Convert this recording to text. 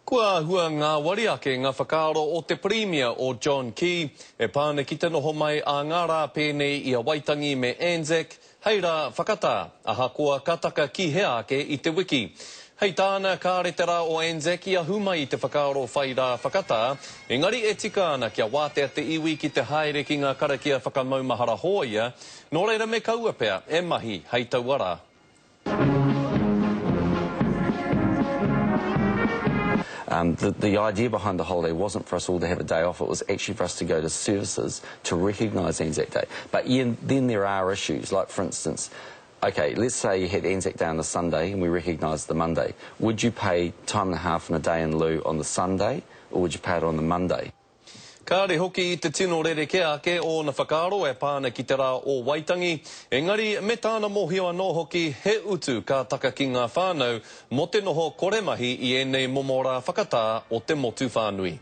Kua hua ngā wari ake ngā whakaaro o te Premier o John Key, e pāne ki te noho mai a ngā rā pēnei i a Waitangi me Anzac, hei rā whakatā, aha kua kataka ki hea ake i te wiki. Hei tāna kāretera o Anzac i a humai i te whakaaro whai rā whakatā, engari e tika ana kia wātea te iwi ki te haere ki ngā karakia whakamaumahara hoia, nō reira me kaua pea, e mahi hei tauara. The idea behind the holiday wasn't for us all to have a day off, it was actually for us to go to services to recognise Anzac Day. But then there are issues, like for instance, okay, let's say you had Anzac Day on the Sunday and we recognised the Monday. Would you pay time and a half and a day in lieu on the Sunday, or would you pay it on the Monday? Kāre hoki i te tino rereke ake o na whakaaro e pāna ki te rā o Waitangi. Engari, me tāna mohio anō hoki, he utu ka taka ki ngā whānau mo te noho koremahi i ēnei momo rā whakatā o te motu whānui.